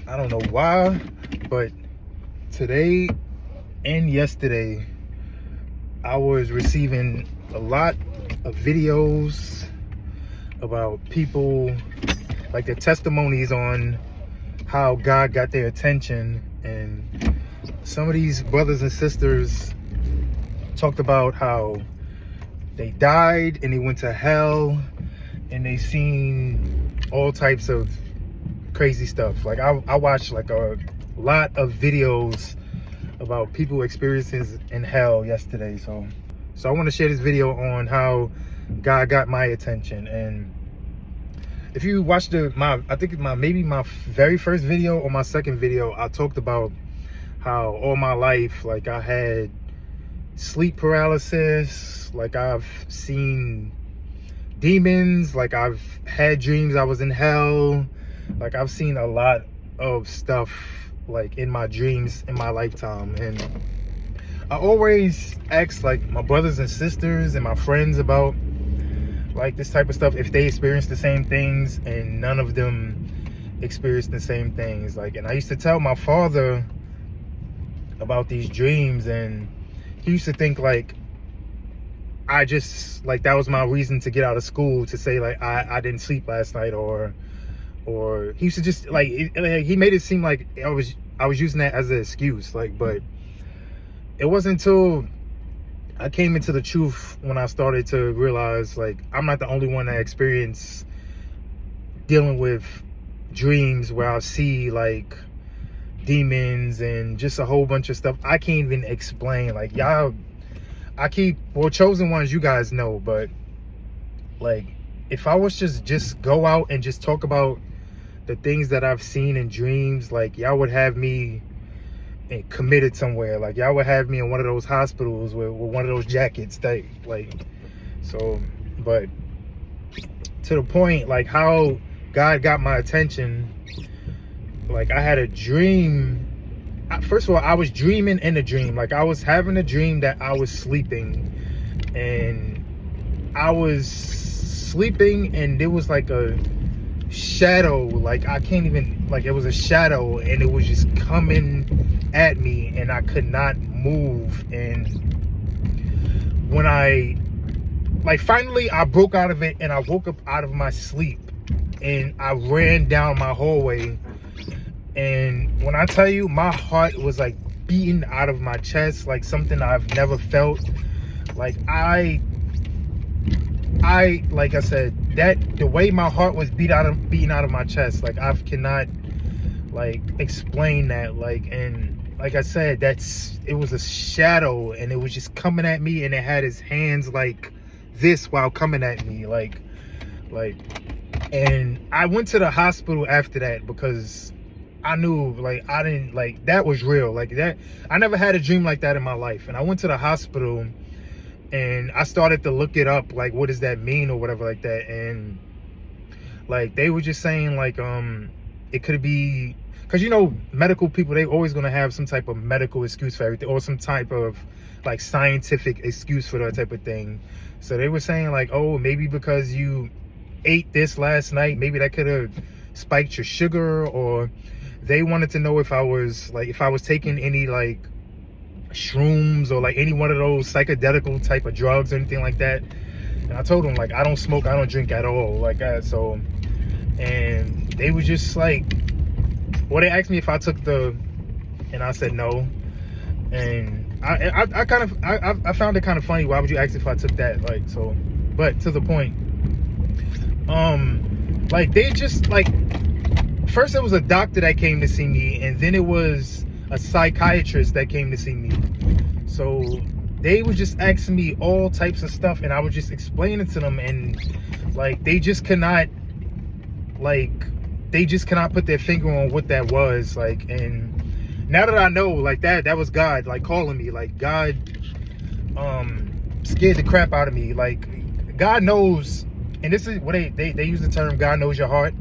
I don't know why, but today and yesterday I was receiving a lot of videos about people, like their testimonies on how God got their attention. And some of these brothers and sisters talked about how they died and they went to hell and they seen all types of crazy stuff. Like I watched like a lot of videos about people experiencing in hell yesterday. So I want to share this video on how God got my attention. And if you watched I think maybe my very first video or my second video, I talked about how all my life, like I had sleep paralysis, like I've seen demons, like I've had dreams I was in hell, like I've seen a lot of stuff like in my dreams in my lifetime. And I always ask like my brothers and sisters and my friends about like this type of stuff, if they experience the same things, and none of them experience the same things. Like, and I used to tell my father about these dreams, and he used to think like I just, like, that was my reason to get out of school, to say like I didn't sleep last night, or he used to just like he made it seem like I was using that as an excuse. Like, but it wasn't until I came into the truth when I started to realize like I'm not the only one that experienced dealing with dreams where I see like demons and just a whole bunch of stuff I can't even explain. Like, y'all, chosen ones, you guys know, but like if I was just go out and just talk about the things that I've seen in dreams, like y'all would have me committed somewhere. Like y'all would have me in one of those hospitals with one of those jackets that like, so, but to the point, like how God got my attention, like I had a dream. First of all, I was dreaming in a dream. Like I was having a dream that I was sleeping, and I was sleeping and there was like a shadow, like I can't even, like it was a shadow and it was just coming at me and I could not move. And when I, like, finally I broke out of it and I woke up out of my sleep and I ran down my hallway. And when I tell you, my heart was like beating out of my chest, like something I've never felt. Like like I said, that the way my heart was beating out of my chest, like I cannot like explain that. Like, and like I said, it was a shadow and it was just coming at me, and it had its hands like this while coming at me, like, and I went to the hospital after that because I knew, like, I didn't, like, that was real. Like, that, I never had a dream like that in my life. And I went to the hospital and I started to look it up, like, what does that mean or whatever like that. And like they were just saying like it could be because, you know, medical people, they always gonna have some type of medical excuse for everything, or some type of like scientific excuse for that type of thing. So they were saying like, oh, maybe because you ate this last night, maybe that could have spiked your sugar. Or they wanted to know if I was taking any like shrooms or like any one of those psychedelical type of drugs or anything like that. And I told them like I don't smoke, I don't drink at all, like that. So, and they were just like, well, they asked me if I took and I said no. And I kind of I found it kind of funny. Why would you ask if I took that? Like, so, but to the point, like they just like, first it was a doctor that came to see me, and then it was a psychiatrist that came to see me. So they were just asking me all types of stuff, and I was just explaining to them, and like they just cannot put their finger on what that was. Like, and now that I know, like that was God like calling me. Like God scared the crap out of me. Like God knows, and this is what they use the term, God knows your heart.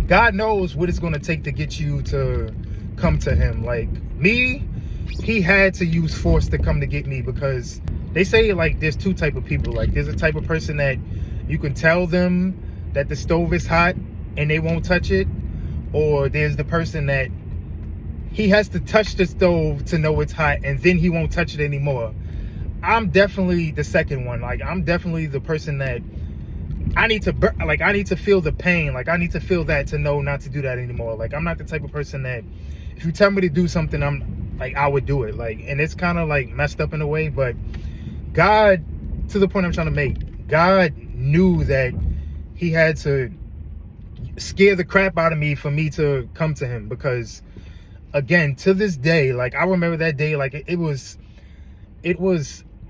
God knows what it's going to take to get you to come to him. Like me, he had to use force to come to get me, because they say like there's two type of people. Like there's a type of person that you can tell them that the stove is hot and they won't touch it, or there's the person that he has to touch the stove to know it's hot, and then he won't touch it anymore. I'm definitely the second one. Like, I'm definitely the person that I need to feel the pain. Like, I need to feel that to know not to do that anymore. Like, I'm not the type of person that if you tell me to do something, I would do it. Like, and it's kind of like messed up in a way, but God, to the point I'm trying to make, God knew that he had to scare the crap out of me for me to come to him. Because again, to this day, like, I remember that day, like it was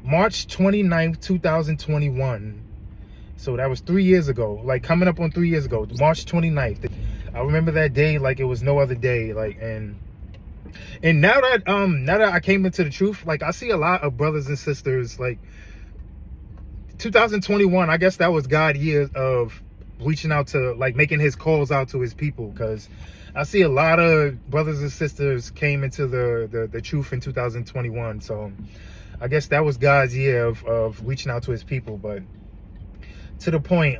March 29th, 2021. So that was 3 years ago, like coming up on 3 years ago, March 29th. I remember that day like it was no other day. Like, and now that I came into the truth, like, I see a lot of brothers and sisters, like 2021, I guess that was God's year of reaching out to, like, making his calls out to his people. Because I see a lot of brothers and sisters came into the truth in 2021. So I guess that was God's year of reaching out to his people. But to the point,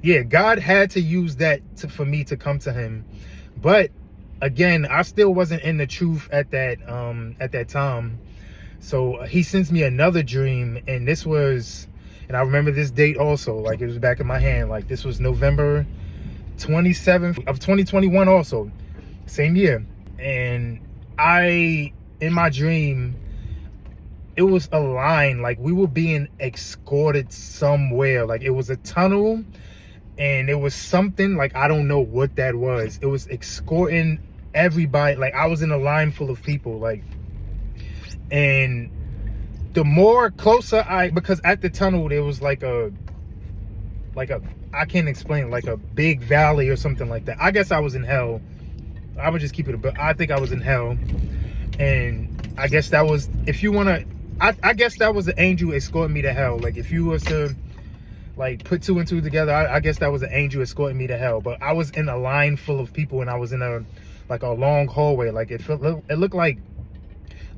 yeah, God had to use that for me to come to him. But again, I still wasn't in the truth at that time. So he sends me another dream, and this was, and I remember this date also, like it was back in my hand. Like, this was November 27th of 2021 also, same year. And in my dream, it was a line, like we were being escorted somewhere. Like, it was a tunnel, and it was something, like, I don't know what that was. It was escorting everybody. Like, I was in a line full of people, like, and the more closer because at the tunnel there was like a I can't explain, like a big valley or something like that. I guess I was in hell. I would just keep it I think I was in hell. And I guess that was, if you want to, I guess that was the angel escorting me to hell. Like, if you was to like put two and two together, I guess that was an angel escorting me to hell. But I was in a line full of people, and I was in a long hallway. Like, it looked like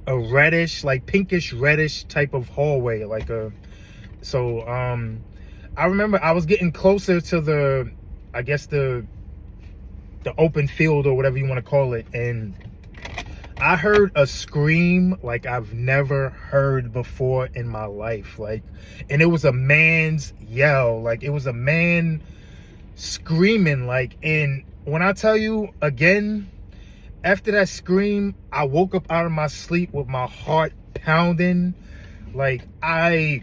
a reddish, like pinkish reddish type of hallway. Like I remember I was getting closer to the, I guess the open field or whatever you want to call it, and I heard a scream like I've never heard before in my life. Like, and it was a man's yell. Like, it was a man screaming. Like, and when I tell you again, after that scream, I woke up out of my sleep with my heart pounding. Like, I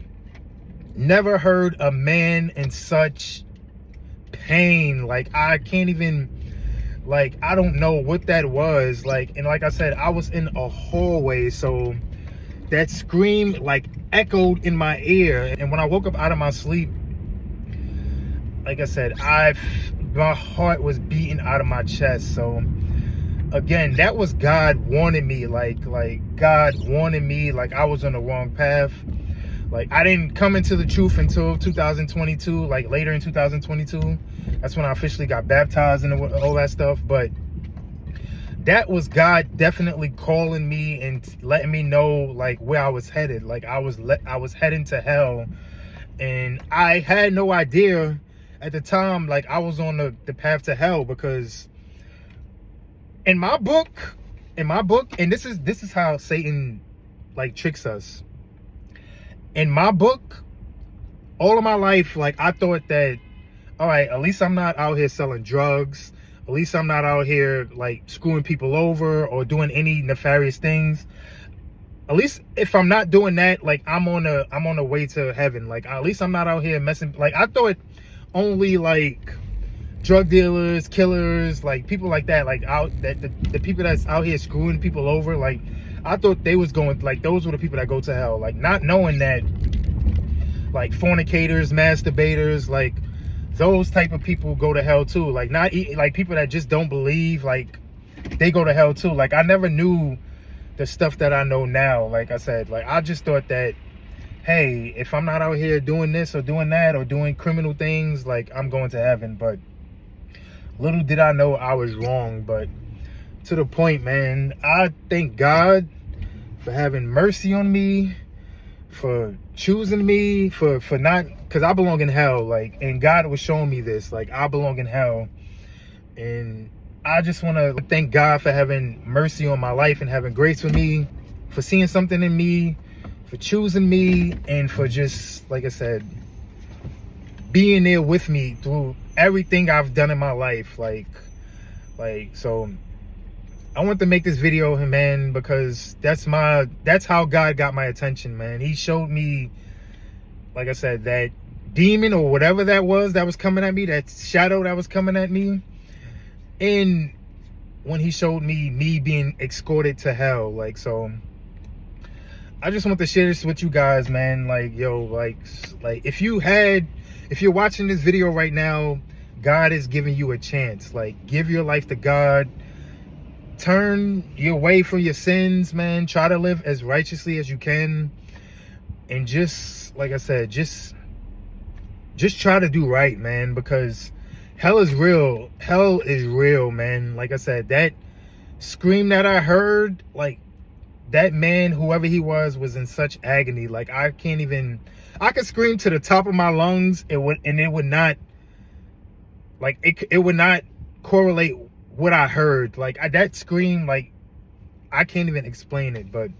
never heard a man in such pain. Like, I can't even, like, I don't know what that was. Like, and like I said, I was in a hallway, so that scream like echoed in my ear. And when I woke up out of my sleep, like I said, my heart was beating out of my chest. So again, that was God warning me, like God warning me, like I was on the wrong path. Like, I didn't come into the truth until 2022, like later in 2022. That's when I officially got baptized and all that stuff. But that was God definitely calling me and letting me know, like, where I was headed. Like, I was heading to hell, and I had no idea at the time, like, I was on the path to hell. Because in my book, and this is how Satan like tricks us. In my book, all of my life, like, I thought that, all right, at least I'm not out here selling drugs. At least I'm not out here like screwing people over or doing any nefarious things. At least if I'm not doing that, like, I'm on the way to heaven. Like, at least I'm not out here messing. Like, I thought only like drug dealers, killers, like people like that, like the people that's out here screwing people over, like, I thought they was going, like, those were the people that go to hell. Like, not knowing that, like, fornicators, masturbators, like, those type of people go to hell too. Like, not like people that just don't believe, like, they go to hell too. Like, I never knew the stuff that I know now. Like I said, like, I just thought that, hey, if I'm not out here doing this or doing that or doing criminal things, like, I'm going to heaven. But little did I know I was wrong. But to the point, man, I thank God for having mercy on me, for choosing me, for not, because I belong in hell. Like, and God was showing me this, like, I belong in hell. And I just want to thank God for having mercy on my life and having grace with me, for seeing something in me, for choosing me, and for just, like I said, being there with me through everything I've done in my life. So I want to make this video, man, because that's how God got my attention, man. He showed me, like I said, that demon or whatever that was coming at me, that shadow that was coming at me. And when he showed me being escorted to hell, like, so I just want to share this with you guys, man. Like, yo, like if you're watching this video right now, God is giving you a chance. Like, give your life to God. Turn your way from your sins, man. Try to live as righteously as you can. And just, like I said, just try to do right, man, because hell is real. Hell is real, man. Like I said, that scream that I heard, like, that man, whoever he was in such agony. Like, I could scream to the top of my lungs, it would not, like, it would not correlate what I heard. Like, that scream, like, I can't even explain it. But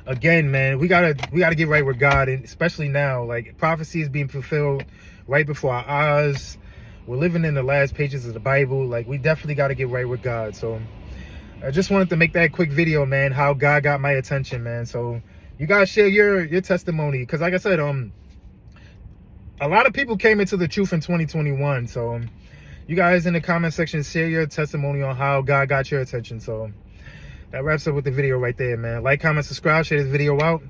again, man, we gotta get right with God, and especially now, like, prophecy is being fulfilled right before our eyes. We're living in the last pages of the Bible. Like, we definitely got to get right with God. So I just wanted to make that quick video, man, how God got my attention, man. So you guys share your testimony, because like I said, a lot of people came into the truth in 2021. So you guys in the comment section, share your testimony on how God got your attention. So that wraps up with the video right there, man. Like, comment, subscribe, share this video out.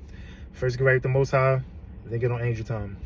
First, get right with the Most High, then get on Angel Time.